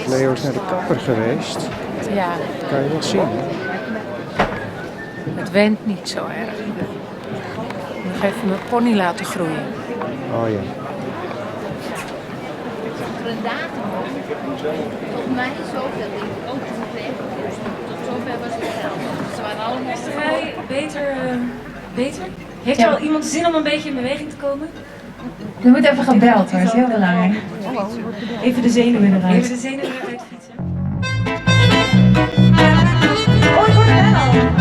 Leo is naar de kapper geweest. Ja. Dat kan je wel zien. Het went niet zo erg. Nog even mijn pony laten groeien. Oh ja. Volgens mij zover denk ik ook niet weg. Tot zover was het wel. Ze waren allemaal Vrij beter? Heeft er al iemand zin om een beetje in beweging te komen? Er moet even gebeld hoor, dat is heel belangrijk. Even de zenuwen eruit. Even de zenuwen eruit fietsen. Oh, ik hoor het wel.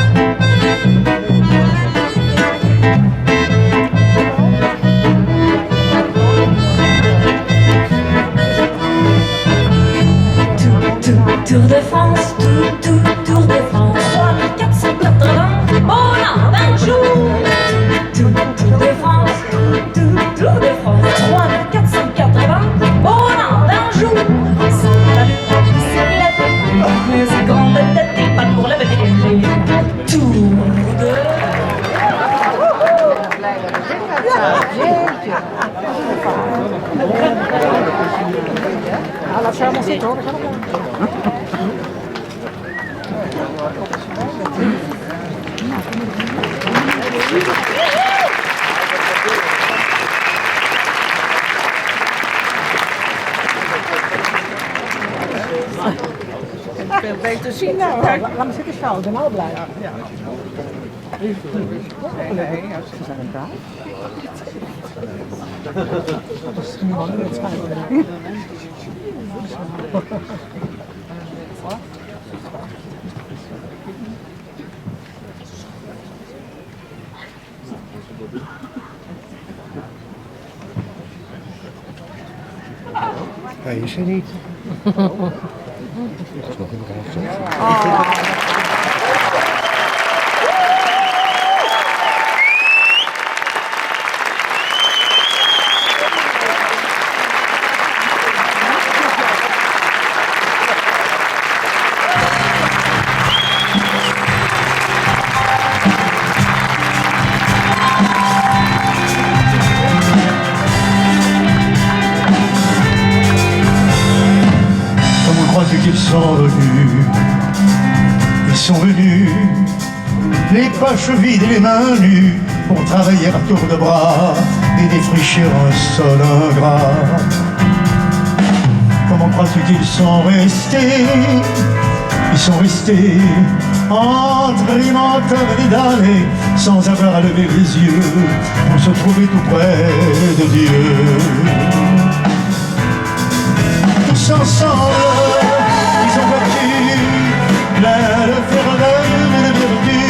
Tour de France, Tour de France, 480 bon d'un jour. Tour de France, Tour de France, 3480 bon d'un jour. Mais c'est grande tête et pas pour la venir. Tour de... Ja, laat ze allemaal zitten hoor. Veel beter zien nou. Laat me zitten, Charles. Ik ben al blij. Ja. Nee, ze zijn een kaart. Dat is nu wel net schijnbaar. Hij is er niet. Dat is nog in de rechtszaak. Qu'ils sont venus, ils sont venus, les poches vides et les mains nues, pour travailler à tour de bras et défricher un sol ingrat. Comment crois-tu qu'ils sont restés? Ils sont restés entre alimenteurs et damnés, sans avoir à lever les yeux, pour se trouver tout près de Dieu. Tous ensemble, ils ont battu plein de ferveur et de vertu.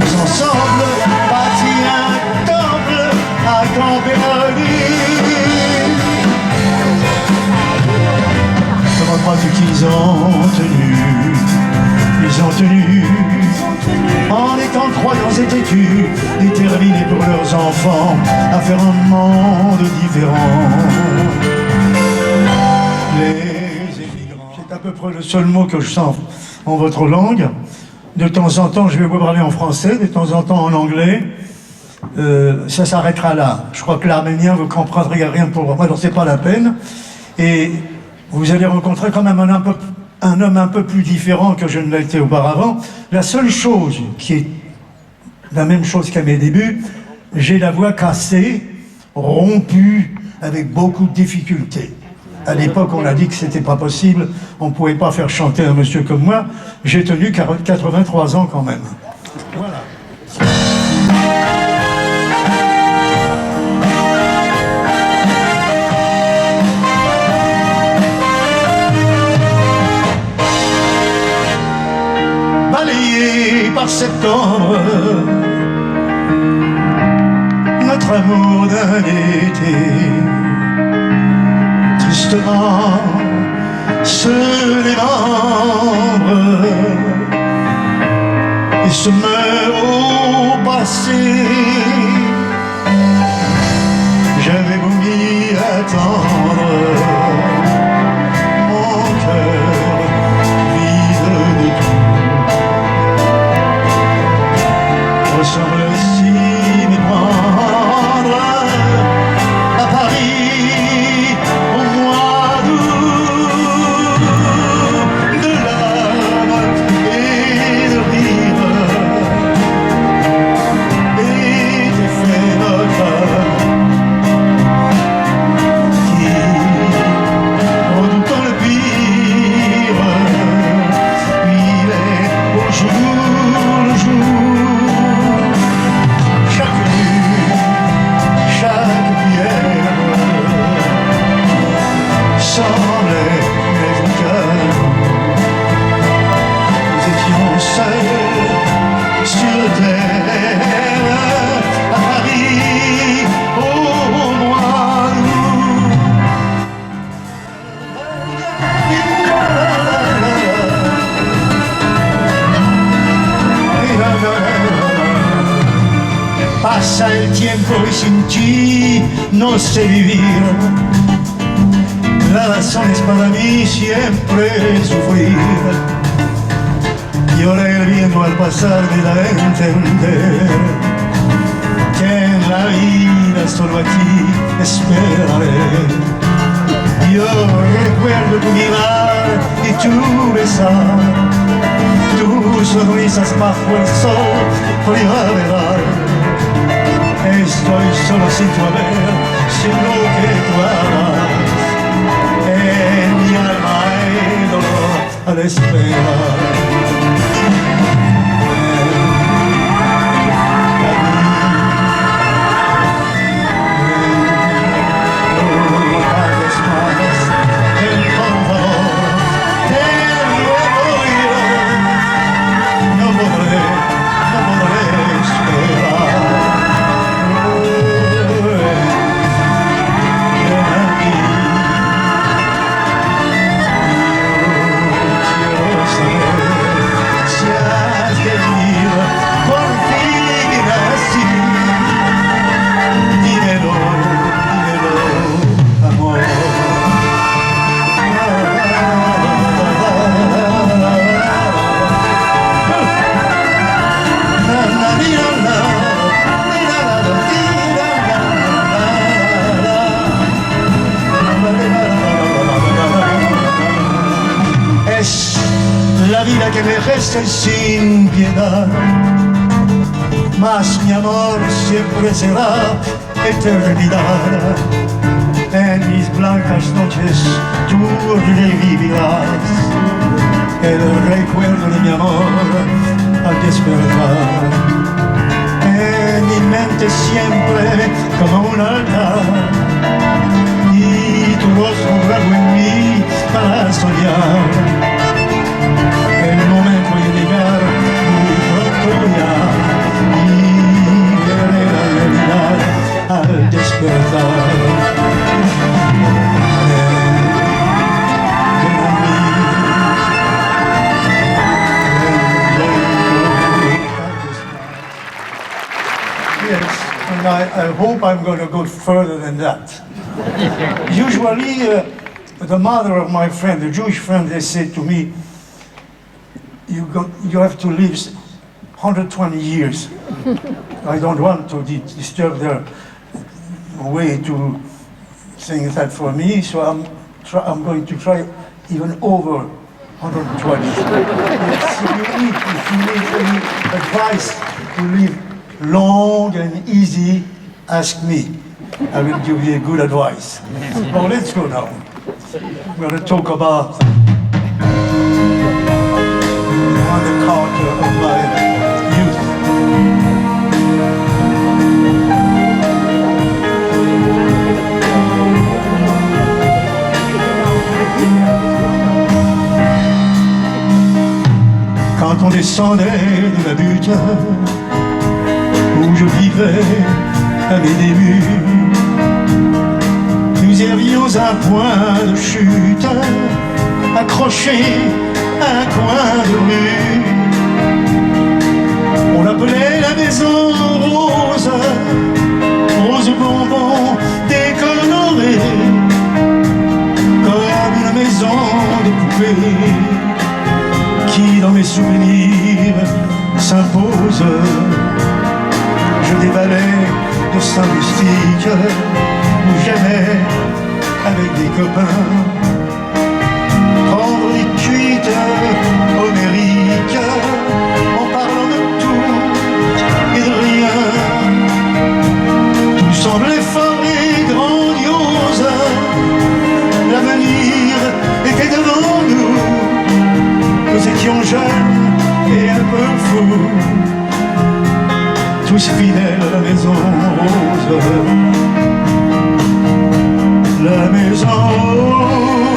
Tous ensemble, bâti un temple à Campéroni. Comment crois-tu qu'ils ont tenu? Ils ont tenu en étant croyants et têtus, déterminés pour leurs enfants à faire un monde différent. C'est à peu près le seul mot que je sens en votre langue. De temps en temps, je vais vous parler en français, de temps en temps en anglais. Ça s'arrêtera là. Je crois que l'arménien, vous comprendrez rien pour moi, alors c'est pas la peine. Et vous allez rencontrer quand même un homme un peu plus différent que je ne l'ai été auparavant. La seule chose qui est la même chose qu'à mes débuts, j'ai la voix cassée, rompue, avec beaucoup de difficultés. À l'époque, on a dit que c'était pas possible, on ne pouvait pas faire chanter un monsieur comme moi. J'ai tenu 83 ans quand même. Voilà. Balayé par septembre, notre amour d'un été, tristement se démembre et se meurt au passé. J'avais beau m'y attendre, mon cœur vide de tout ressemble ainsi m'éprendre à Paris au mois d'août. ressemblait mes cœurs. Nous étions seuls sur terre, à Paris, au mois d'août. Pasa el tiempo y sin ti no sé vivir. La razón es para mí siempre sufrir. Y ahora el viento al pasar me da a entender que en la vida solo aquí esperaré. Yo recuerdo tu mirar y tu besar, tus sonrisas bajo el sol primaveral. Estoy solo sin tu haber, sin lo que tú hagas. En mi alma hay dolor al esperar. Que me reste sin piedad, mas mi amor siempre será eternidad. En mis blancas noches tú revivirás el recuerdo de mi amor al despertar. En mi mente siempre como un altar y tu rostro grabado en mí para soñar. El momento de llegar muy pronto ya y veré la realidad al despertar. Yes, and I hope I'm going to go further than that. Usually, the mother of my friend, the Jewish friend, they said to me, you have to live 120 years. I don't want to disturb their way to think that for me, so I'm going to try even over 120. Yes, if you need any advice to live long and easy, ask me. I will give you a good advice. Well, let's go now. We're going to talk about the culture of my youth. Quand on descendait de la butte où je vivais à mes débuts, nous avions un point de chute accroché à un coin de rue. On l'appelait la maison rose, rose bonbon décolorée, comme une maison de poupée qui dans mes souvenirs s'impose. Je déballais de Saint-Rustique où j'aimais avec des copains prendre des cuites homériques en parlant de tout et de rien. Tout semblait fort et grandiose, l'avenir était devant nous. Nous étions jeunes et un peu fous, tous fidèles à la maison rose. La maison rose.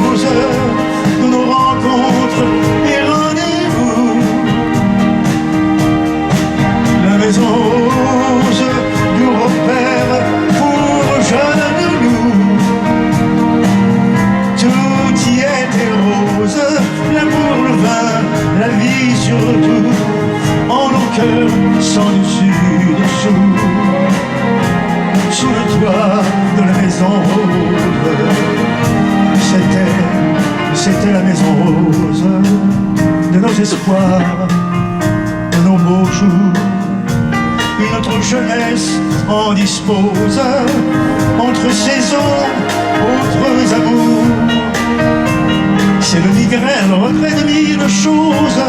C'était la maison rose de nos espoirs, de nos beaux jours. Une autre jeunesse en dispose, entre saisons, autres amours. C'est le migraine, le regret de mille choses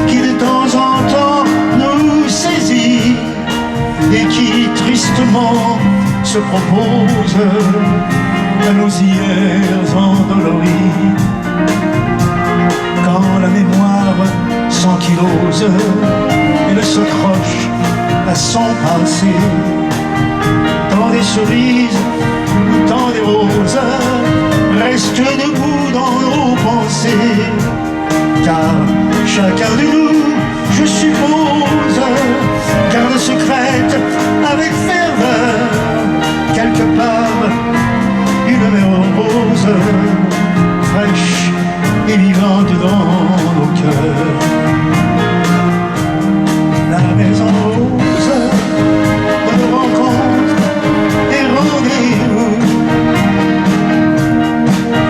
qui de temps en temps nous saisit et qui tristement se propose à nos hier endoloris. Quand la mémoire s'ankylose, elle se croche à son passé, tant des cerises, tant des roses restent debout dans nos pensées, car chacun de nous, je suppose, garde secrète avec ferveur quelque part une mer rose, fraîche et vivante dans nos cœurs. La maison rose, de rencontre et rendez-vous.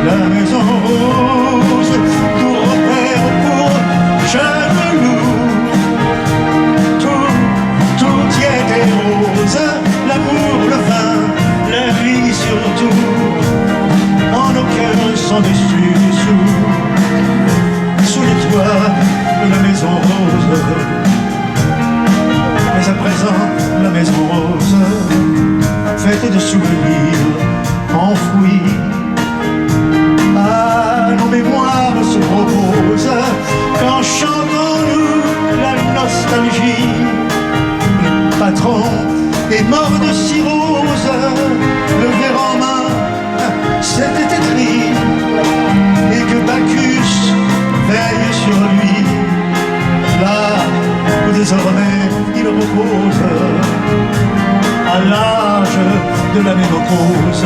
La maison rose, tout repère pour chaque loup. Tout y était rose, l'amour, le vin, la vie surtout. En nos cœurs sans dessus-dessous, sous les toits de la maison rose. Mais à présent, la maison rose, faite de souvenirs enfouis, à nos mémoires se propose, qu'en chantons-nous la nostalgie. Le patron est mort de cirrhose, le verre en main, c'était écrit, et que Bacchus veille sur lui, là où désormais il repose, à l'âge de la ménopause.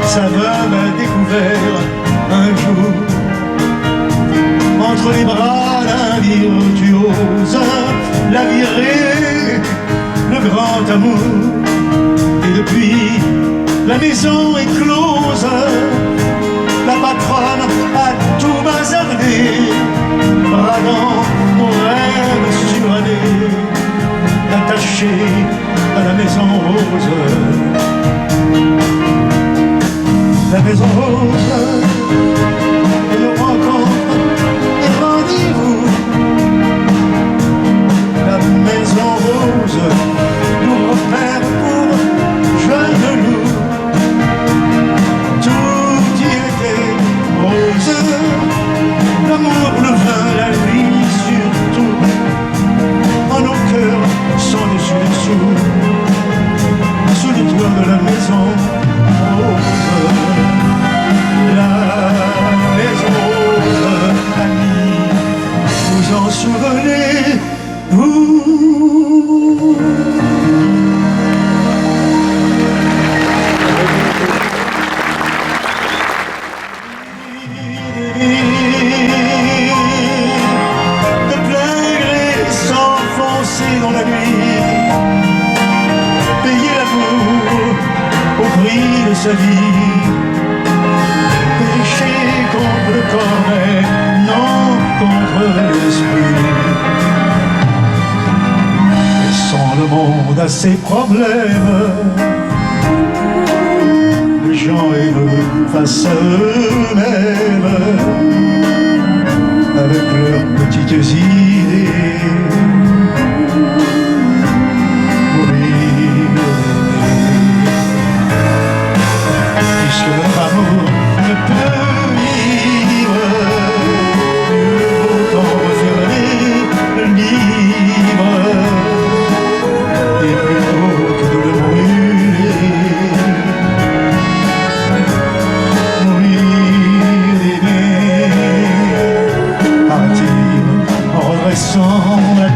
Sa veuve a découvert un jour, entre les bras d'un virtuose, la virée, le grand amour. Et depuis, la maison est close, la patronne a tout bazardé, bradant mon rêve suranné, attaché à la maison rose. La maison rose, une rencontre et rendez-vous. La maison rose, nous repère pour jeunes loups. Tout y était rose, l'amour, le vin, la vie surtout. En nos cœurs, sans dessus-dessous, sous les toits de la maison rose. La maison rose, amis, vous en souvenez-vous? De plein gré s'enfoncer dans la nuit, payer l'amour au prix de sa vie, pécher contre le corps mais non contre l'esprit. Laissant le monde à ses problèmes, les gens haineux face à eux-mêmes, avec leurs petites idées. Mourir d'aimer, puisque notre amour ne peut vivre, mieux vaut en refermer le livre, et plutôt que de le brûler. Mourir d'aimer, partir en redressant la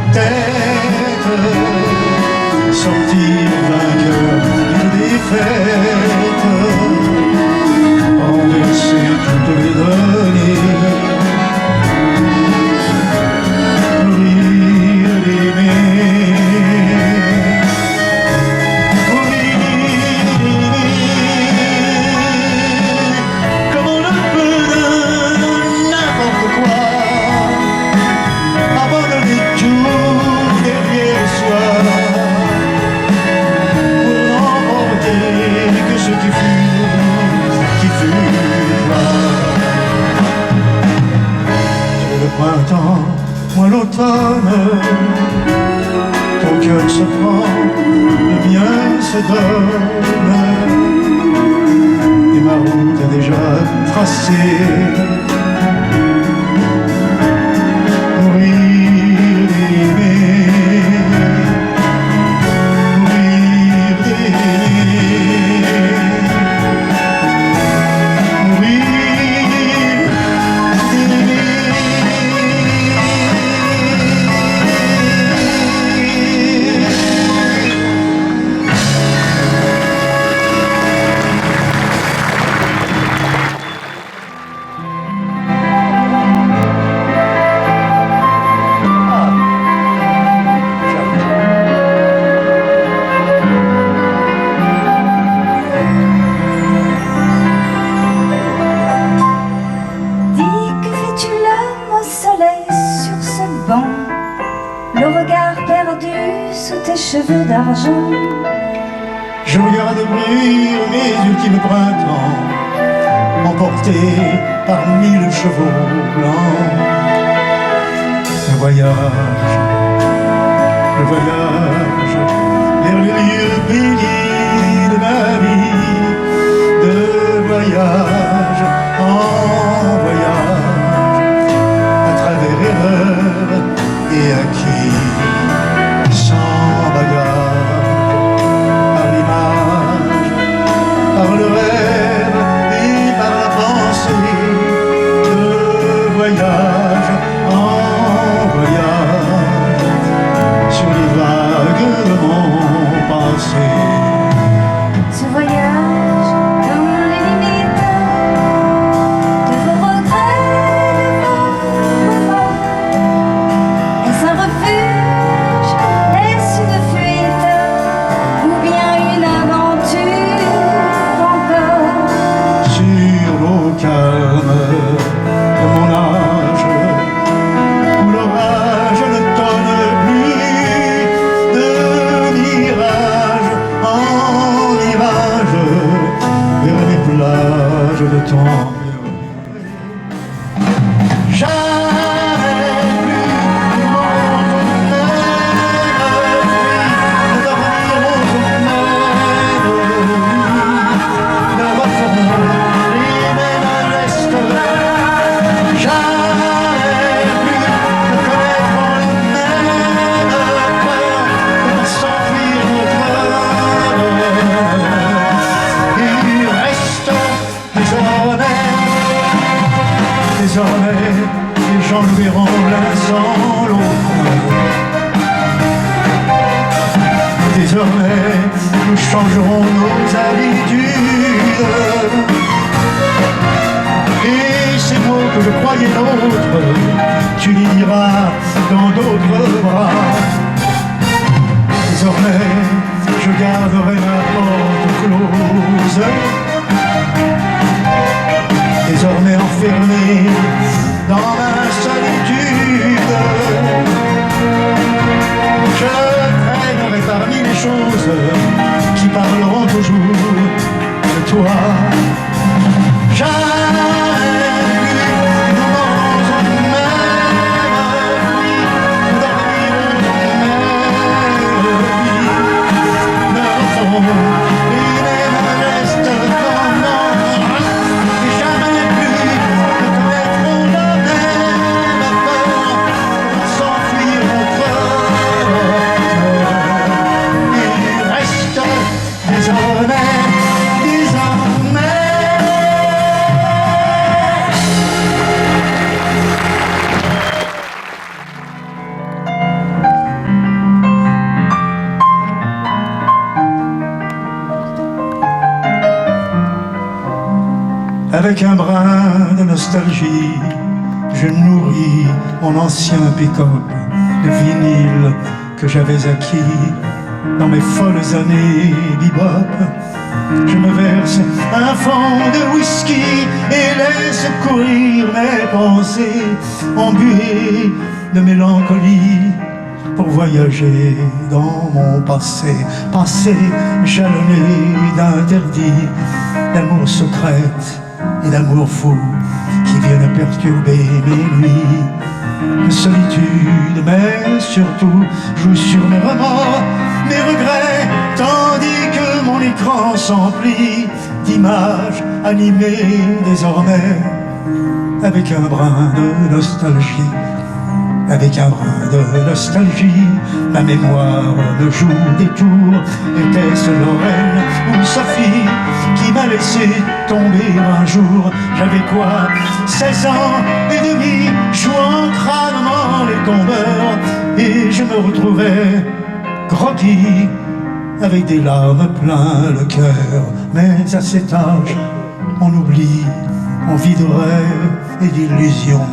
l'automne, ton cœur se prend, le mien se donne, et ma route est déjà tracée. Mourir d'aimer, mourir d'aimer, mourir d'aimer. Dis, que fais-tu là, au soleil, sur ce banc, le regard perdu sous tes cheveux d'argent? Je regarde brûler mes ultimes printemps, emportés par 1000 chevaux blancs. Le voyage vers les lieux bénis de ma vie, de voyage en voyage, à travers erreurs et acquis, sans bagage, par l'image, par le rêve et par la pensée, de voyage en voyage, sur les vagues de mon passé. Ce voyage dans les limites de vos regrets, de vos remords. Est-ce un refuge? Est-ce une fuite? Ou bien une aventure encore? Sur l'eau calme de mon âge, où l'orage ne tonne plus, de mirage en mirage, vers les plages de ton jamais plus le monde ne dormiront au même lit, ne referont les mêmes gestes, jamais plus ne connaîtront la même peur de s'enfuir notre heure. Il reste désormais, les gens nous verront l'un sans l'autre. Désormais, nous changerons nos habitudes. Et ces mots que je croyais nôtres, tu les diras dans d'autres bras. Désormais, je garderai ma porte close. Désormais enfermé dans ma solitude, je traînerai parmi les choses qui parleront toujours de toi. Jamais plus nous mourrons au même lit, nous dormirons au même lit, ne referons les mêmes gestes qu'en et jamais plus ne connaîtront la même peur pour s'enfuir notre heure. Il reste désormais avec un brin de nostalgie, je nourris mon ancien pick-up de vinyle que j'avais acquis dans mes folles années bebop. Je me verse un fond de whisky et laisse courir mes pensées embuées de mélancolie pour voyager dans mon passé, passé jalonné d'interdits, d'amour secret et d'amour fou qui viennent perturber mes nuits de solitude, mais surtout jouent sur mes remords, mes regrets, tandis que mon écran s'emplit d'images animées désormais avec un brin de nostalgie. Avec un brin de nostalgie, ma mémoire me joue des tours. Était-ce Lorraine ou Sophie qui m'a laissé tomber un jour? J'avais quoi, 16 ans et demi, jouant crânement les tombeurs, et je me retrouvais groggy, avec des larmes plein le cœur. Mais à cet âge, on oublie, on vit de rêves et d'illusions.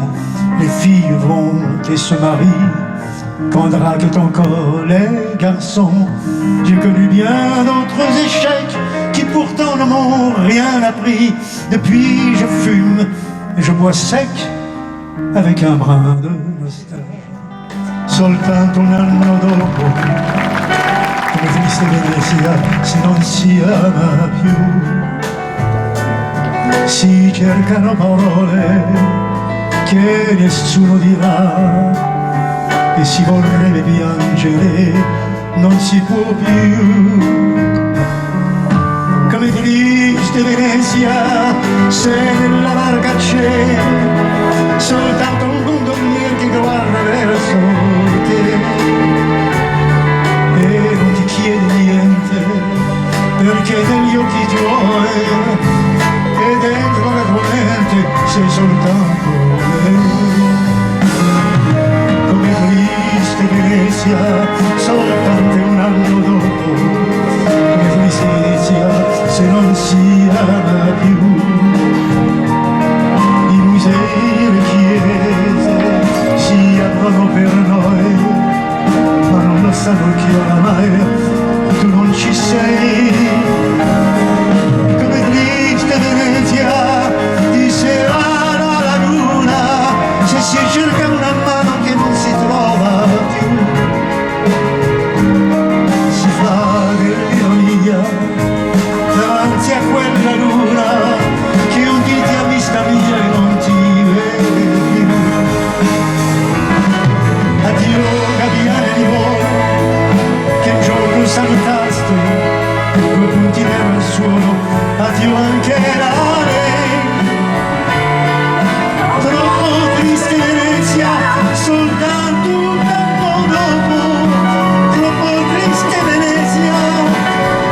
Les filles vont et se marient quand draguent encore les garçons. J'ai connu bien d'autres échecs qui pourtant ne m'ont rien appris. Depuis je fume et je bois sec avec un brin de nostalgie. Soltanto un anno dopo, come triste Venezia, se non si ama più. Si cercano parole che nessuno dirà, e si vorrebbe piangere, non si può più. Come triste Venezia, se nella barca c'è soltanto un gondolier che guarda verso te e non ti chiede niente, perché negli occhi tuoi e dentro la tua mente sei soltanto come triste Venezia, soltanto un anno dopo, come triste Venezia, se non si ama più. I musei e le chiese si aprono per noi, ma non lo sanno che oramai tu non ci sei. Come triste Venezia, di sera si cerca una mano che non si trova più, si fa dell'ironia davanti a quella luna che un dì ti ha vista via e non ti vede più. Addio gabbiane di volo che un giorno salutaste, due punti nel suolo, addio anche l'aria. Triste Venezia, soltanto un tempo dopo, troppo triste Venezia,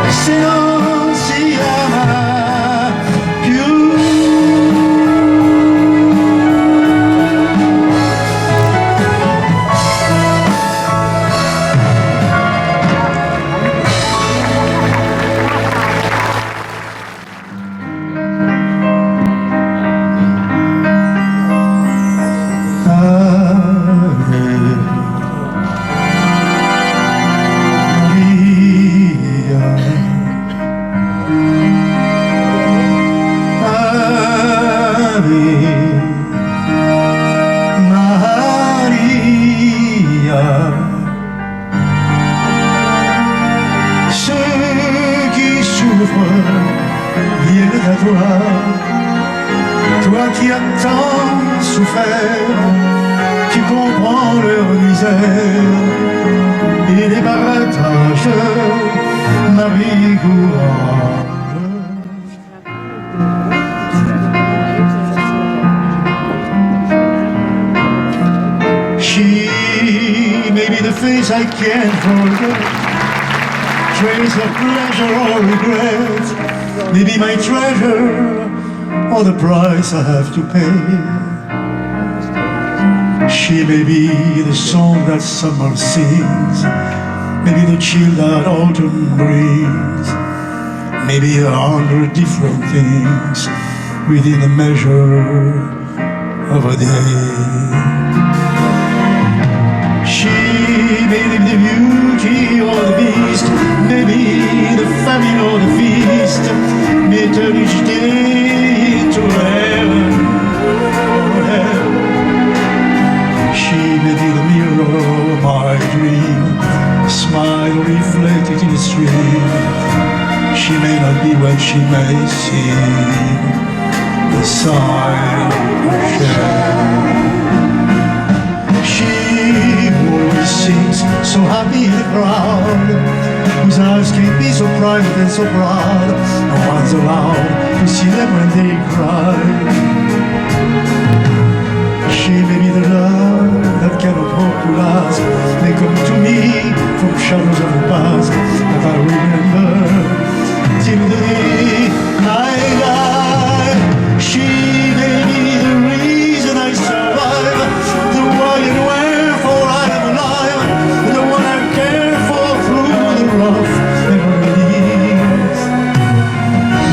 se non si ama più. Toi qui as tant souffert, tu comprends leur misère et les baratages, Marie Courage. She may be the face I can't forget, trace of pleasure or regret, maybe my treasure or the price I have to pay. She may be the song that summer sings, maybe the chill that autumn brings, maybe 100 different things within the measure of a day. She may be the beauty or the beast, maybe the famine or the feast, may turn each day into heaven or hell. She may be the mirror of my dream, smile reflected in a stream. She may not be what she may seem, the sign She always seems so happy in the crowd, whose eyes can be so private and so proud. No one's allowed to see them when they cry. She may be the love that cannot hope to last, may come to me from shadows of the past that I remember till the day I die. She may be the reason I survive, the why and wherefore I am alive, the one I care for through the rough and early years.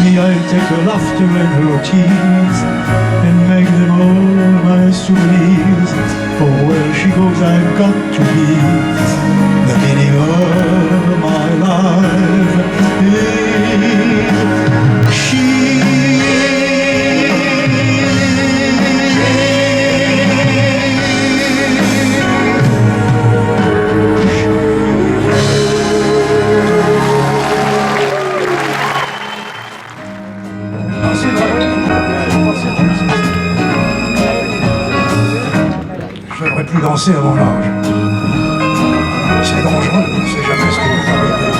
Me, I take her laughter and her tears and make them all my souvenirs. For where she goes, I've got to be. The meaning of my life is she. Je n'aurais plus dansé à mon âge. C'est dangereux, on ne sait jamais ce qui peut arriver.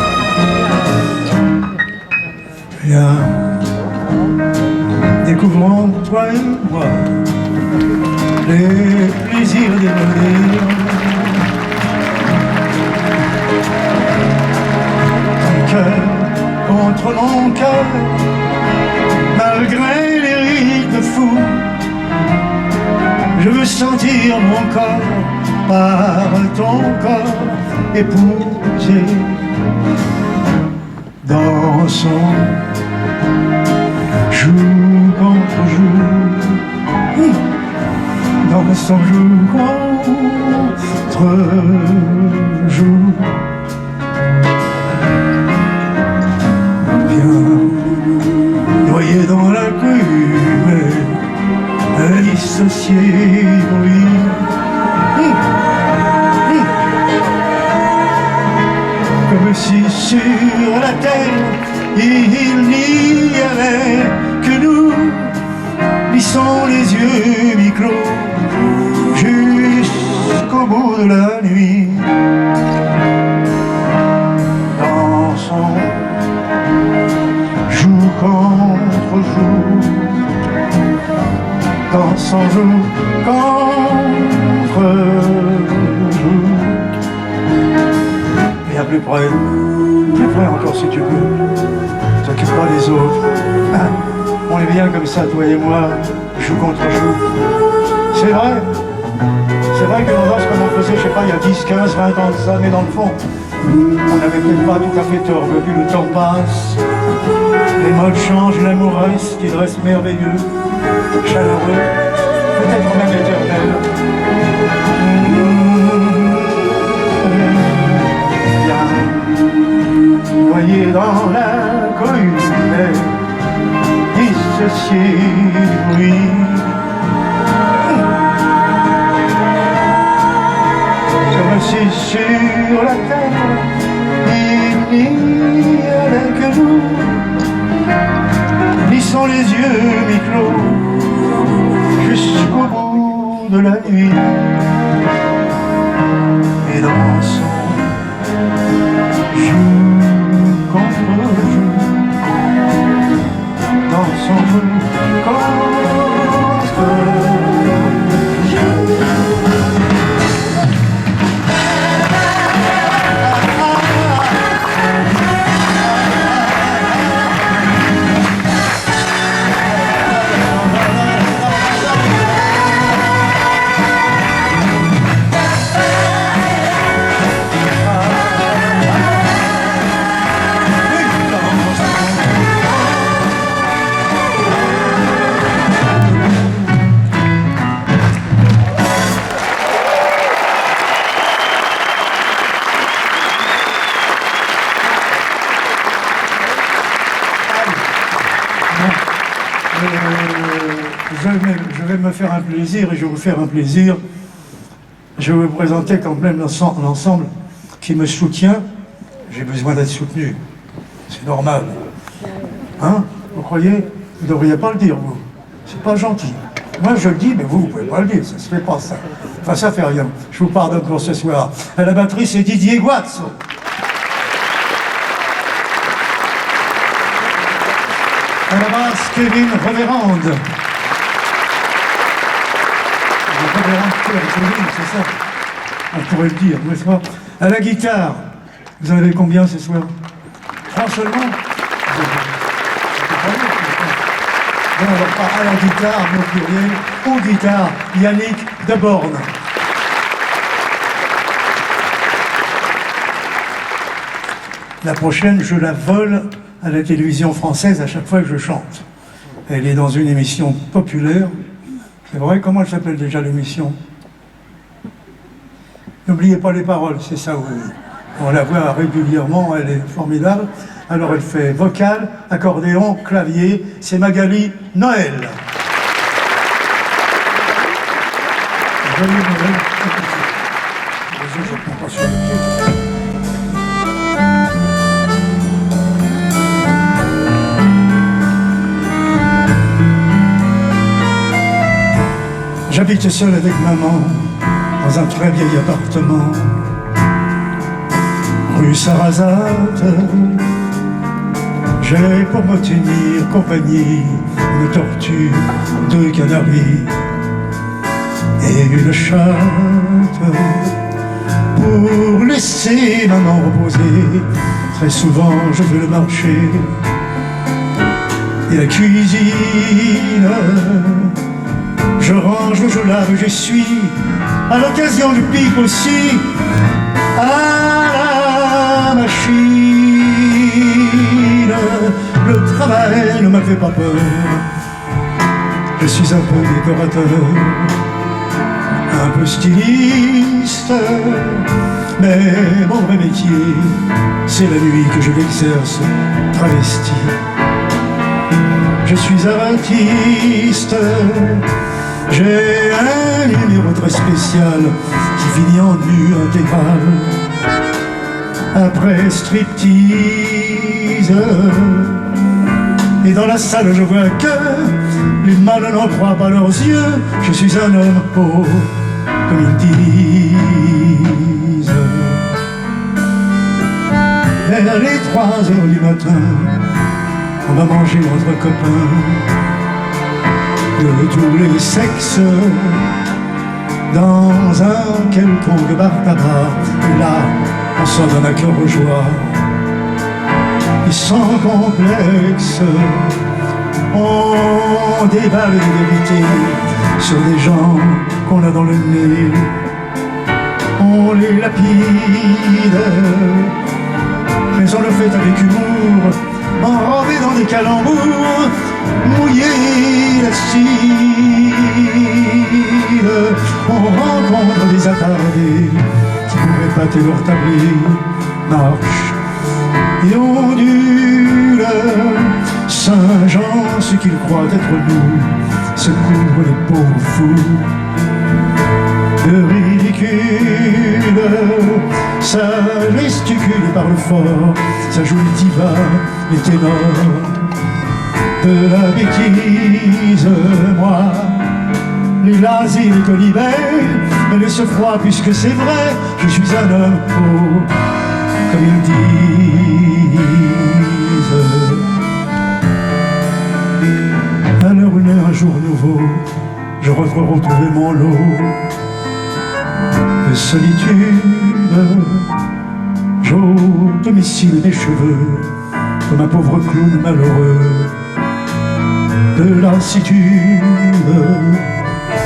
Viens, découvrons toi et moi les plaisirs des loisirs. Ton cœur contre mon cœur, malgré les rythmes fous. Je veux sentir mon corps par ton corps épousé. Dansons, jour contre jour, dansons jour contre jour. Viens, noyé dans la cuve, dissocié, oui. Comme si sur la terre il n'y avait que nous, lissons les yeux mi-clos jusqu'au bout de la nuit. Dansons, jour contre jour, dansons jour contre jour. Et à plus près encore si tu peux. T'occupe pas des autres. Ah, on est bien comme ça, toi et moi, jour contre jour. C'est vrai que l'on danse comme on faisait, je sais pas, il y a 10, 15, 20 ans de ça, mais dans le fond, on n'avait peut-être pas tout à fait tort, plus le temps passe. Les modes changent, l'amour reste, il reste merveilleux, chaleureux, peut-être même éternel. Voyez dans l'inconnu, dissocié, oui. Comme si sur la terre il n'y avait que nous, lissons les yeux mi-clos jusqu'au bout de la nuit et dansons jour contre jour, dansons jour contre jour. Je vais me faire un plaisir et je vais vous faire un plaisir. Je vais vous présenter quand même l'ensemble qui me soutient. J'ai besoin d'être soutenu. C'est normal. Hein? Vous croyez? Vous ne devriez pas le dire, vous. C'est pas gentil. Moi je le dis, mais vous ne pouvez pas le dire, ça se fait pas ça. Enfin ça fait rien, je vous pardonne pour ce soir. À la batterie c'est Didier Guazzo. À la basse, Kevin Reverande. C'est ça. On pourrait le dire, n'est-ce pas? À la guitare, vous en avez combien ce soir? 3 seulement? Bon, alors pas à la guitare, mon pluriel, aux guitares, Yannick Deborn. La prochaine, je la vole à la télévision française à chaque fois que je chante. Elle est dans une émission populaire. C'est vrai, comment elle s'appelle déjà l'émission? N'oubliez pas les paroles, c'est ça, oui. On la voit régulièrement, elle est formidable. Alors elle fait vocal, accordéon, clavier, c'est Magali Noël. Joyeux Noël. Je prends pas sur le pied. J'habite seul avec maman dans un très vieil appartement, rue Sarrazate. J'ai pour me tenir compagnie une tortue, 2 canaris et une chatte. Pour laisser maman reposer, très souvent je fais le marché et la cuisine. Je range, je lave, j'essuie, à l'occasion je pique aussi à la machine. Le travail ne me fait pas peur, je suis un peu décorateur, un peu styliste, mais mon vrai métier, c'est la nuit que je l'exerce travesti. Je suis artiste, j'ai un numéro très spécial qui finit en nu intégral. Après striptease, et dans la salle je vois que les mâles n'en croient pas leurs yeux. Je suis un homme pauvre, comme ils disent. Vers les 3 heures du matin, on va manger entre copains de tous les sexes dans un quelconque bar tabac. Et là, on s'en donne à cœur joie et sans complexe. On déballe des vérités sur des gens qu'on a dans le nez. On les lapide, mais on le fait avec humour, enrobé dans des calembours, mouillé l'acide. On rencontre des attardés qui pourraient pâter leur tablé, marche et ondule. Saint-Jean, ce qu'il croit être nous, secourt les pauvres fous de ridicule. Ça gesticule et parle fort, ça joue les divas, les ténors de la bêtise. Moi, les lazes et les colibets me laissent froid puisque c'est vrai, je suis un homme pauvre, comme ils disent. À l'heure où naît un jour nouveau, je retrouver mon lot de solitude. J'ôte mes cils et mes cheveux comme un pauvre clown malheureux. De lassitude,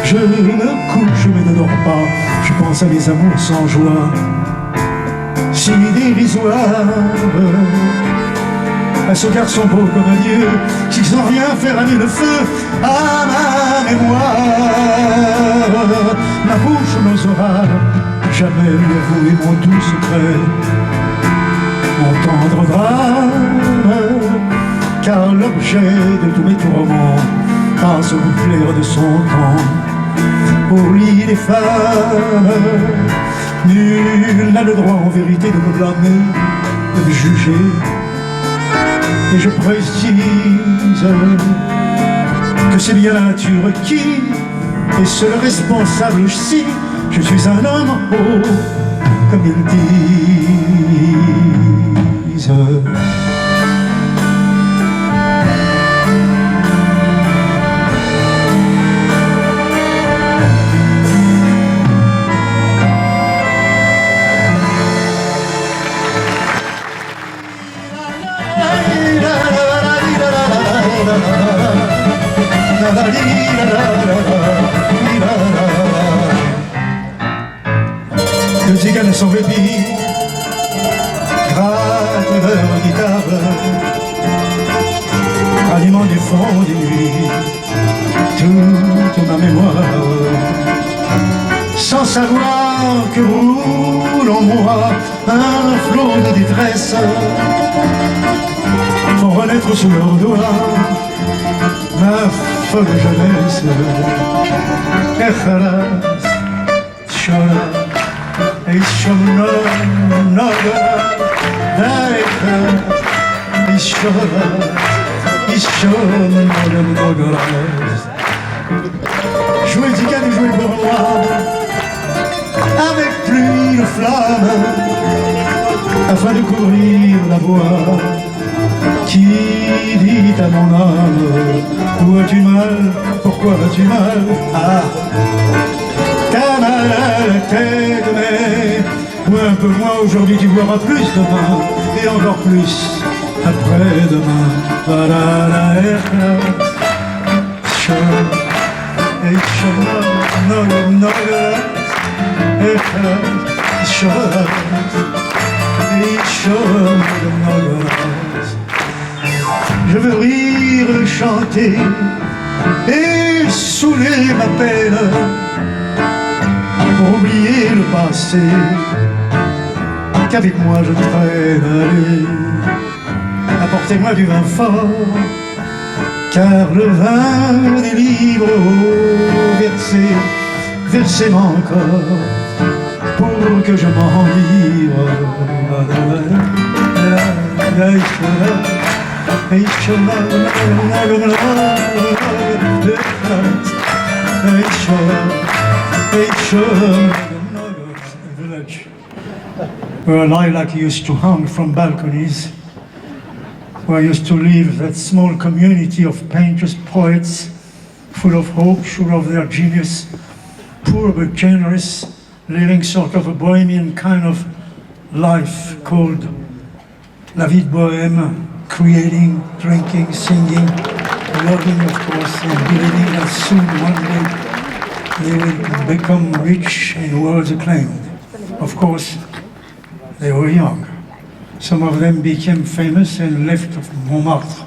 je me couche mais ne dors pas. Je pense à mes amours sans joie, si dérisoires. À ce garçon beau comme un dieu, qui sans rien faire allumer le feu à ma mémoire. Ma bouche n'osera jamais lui avouer mon doux secret, mon tendre drame, car l'objet de tous mes tourments passe au clair de son temps. Au lit des femmes, nul n'a le droit en vérité de me blâmer, de me juger. Et je précise que c'est bien la nature qui est seul responsable si je suis un homme, oh, comme ils disent. Les ziganes sans répit grattent leur guitare, animant du fond des nuits toute ma mémoire, sans savoir que roule en moi un flot de détresse, pour renaître sous leurs doigts ma folle jeunesse. Echalas, Shara, jouez zigane, jouez pour moi, avec plus de flamme, afin de couvrir la voix qui dit à mon âme, où as-tu mal, pourquoi as-tu mal? Ah, t'as mal à la tête, mais ou un peu moins aujourd'hui, tu verras plus demain, et encore plus après-demain. Je veux rire, chanter et saouler ma peine, pour oublier le passé qu'avec moi je traîne. Allez, apportez-moi du vin fort, car le vin délivre, oh, versez moi encore, pour que je m'enivre. Village where a lilac used to hang from balconies, where used to live that small community of painters, poets, full of hope, sure of their genius, poor but generous, living sort of a bohemian kind of life called la vie de bohème, creating, drinking, singing, loving, of course, and believing that soon one day they will become rich and world acclaimed. Of course, they were young. Some of them became famous and left Montmartre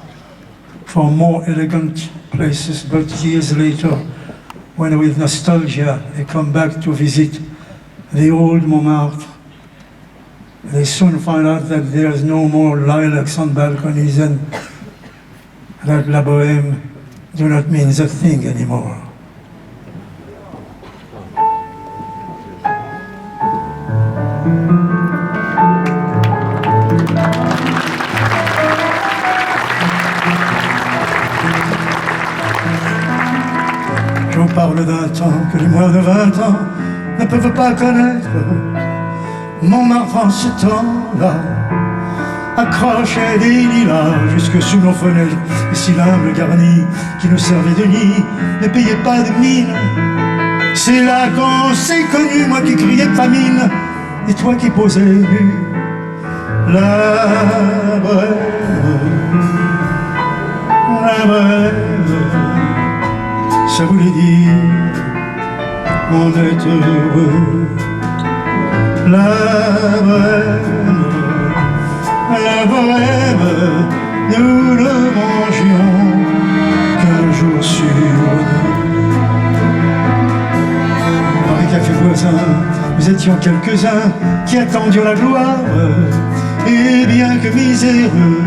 for more elegant places, but years later, when with nostalgia they come back to visit the old Montmartre, they soon find out that there's no more lilacs on balconies and that La Bohème do not mean that thing anymore. Je vous parle d'un temps que les moins de 20 ans ne peuvent pas connaître. Montmartre en ce temps-là accrochait des lilas jusque sous nos fenêtres, et cylindres garnis qui nous servaient de nid ne payaient pas de mine. C'est là qu'on s'est connus, moi qui criais famine et toi qui posais nu. La Bohème, ça voulait dire on est heureux. La Bohème, nous ne mangions qu'un jour sur deux. Dans les cafés voisins, nous étions quelques-uns qui attendions la gloire, et bien que miséreux,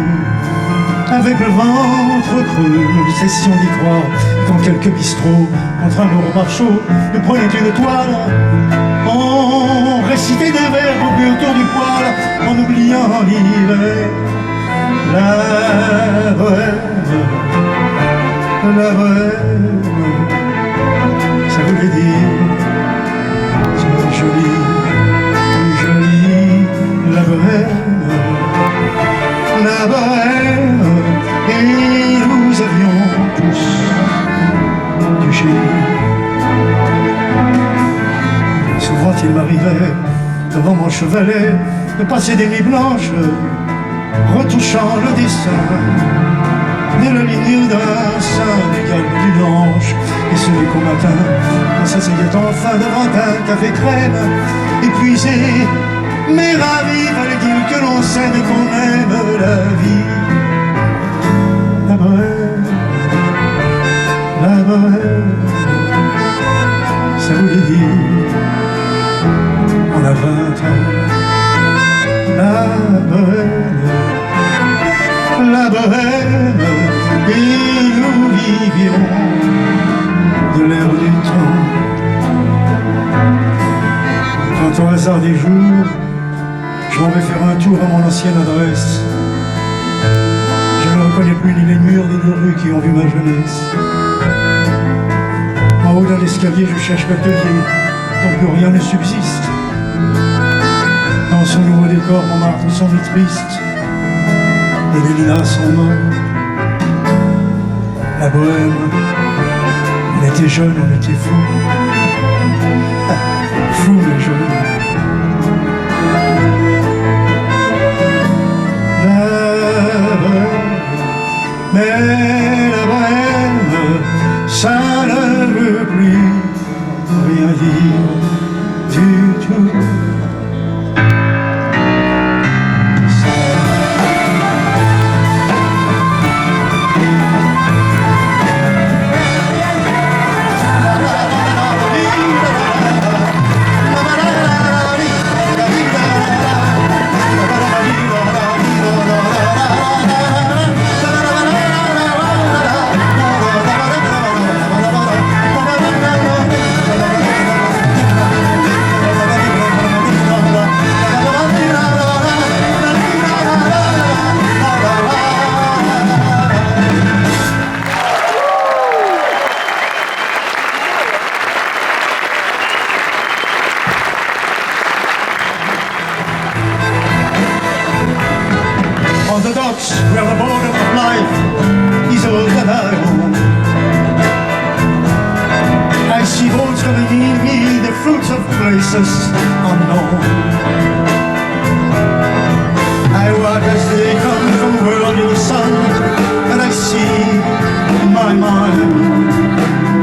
avec le ventre creux, nous cessions d'y croire. Quand quelques bistrots, contre un repas chaud, nous prenaient une toile, on récitait des vers groupés autour du poêle, en oubliant l'hiver. La Bohème, La bohème, ça voulait dire c'est joli, oui joli, la bohème, la bohème. Et nous avions tous du génie. Souvent il m'arrivait devant mon chevalet de passer des nuits blanches retouchant le dessin de la ligne d'un sein du galbe du blanche. Et ce n'est qu'au matin, on s'asseyait enfin devant un café crème, épuisé, mais ravi, fallait-il que l'on s'aime et qu'on aime la vie. La bohème, la bohème, ça voulait dire, on a 20 ans. La bohème, la bohème, et nous vivions de l'air du temps. Quand au hasard des jours, je m'en vais faire un tour à mon ancienne adresse, je ne reconnais plus ni les murs ni les rues qui ont vu ma jeunesse. En haut d'un escalier, je cherche l'atelier dont plus rien ne subsiste. Dans son nouveau décor, Montmartre sont mis triste et les lilas sont morts. La bohème, on était jeunes, on était fous, fous mais jeunes. La bohème, mais la bohème, ça ne veut plus rien dire du tout. Where the border of life is all that I own, I see boats coming in me, the fruits of places unknown. I watch as they come from the world in the sun, and I see in my mind,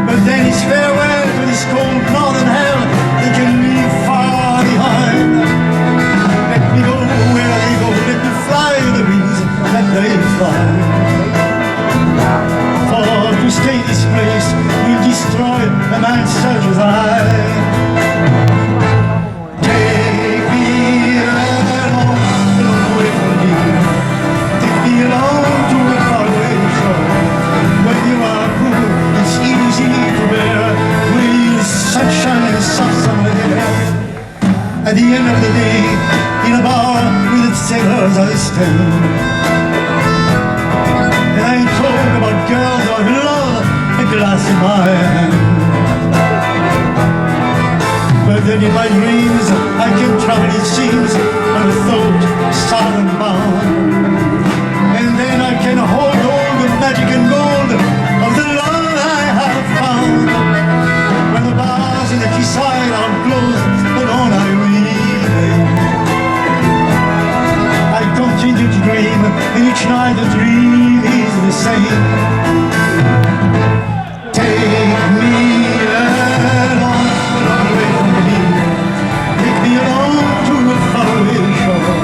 but then it's farewell to this cold northern hell that can leave far behind. Let me go where they go, let me fly the wings that they fly. For to stay this place will destroy a man such as I. Take me along, away from here. Take me along to a faraway shore. When you are poor, it's easy to bear, with sunshine and soft summer air. At the end of the day, in a bar with its sailors I stand. I talk about girls or love, a glass in my hand. But then in my dreams I can travel, it seems, on a thought southern bound. And then I can hold all the magic and gold of the love I have found. When the bars in the quayside are closed, alone I remain. I continue to dream, and each night the dream is the same. Take me along, away from here. Take me along to a faraway shore.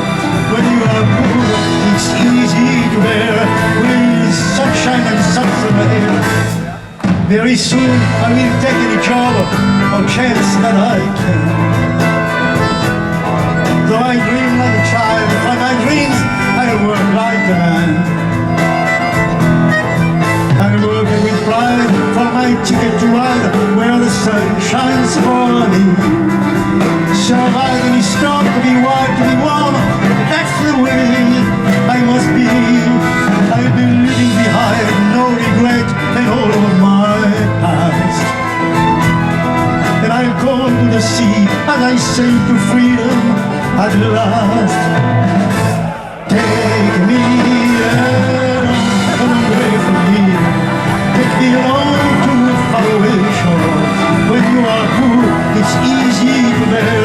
When you are poor, it's easy to bear, with sunshine and summer air. Very soon I will take any job or chance that I can. Though I dream like a child, for my dreams I work like a man. I work with pride for my ticket to ride where the sun shines for me. Survive any storm, to be wild, to be warm, that's the way I must be. I'll be leaving behind no regret and all sea, and I say to freedom at last. Take me along away from here. Take me along to a faraway shore. When you are poor, it's easy to bear.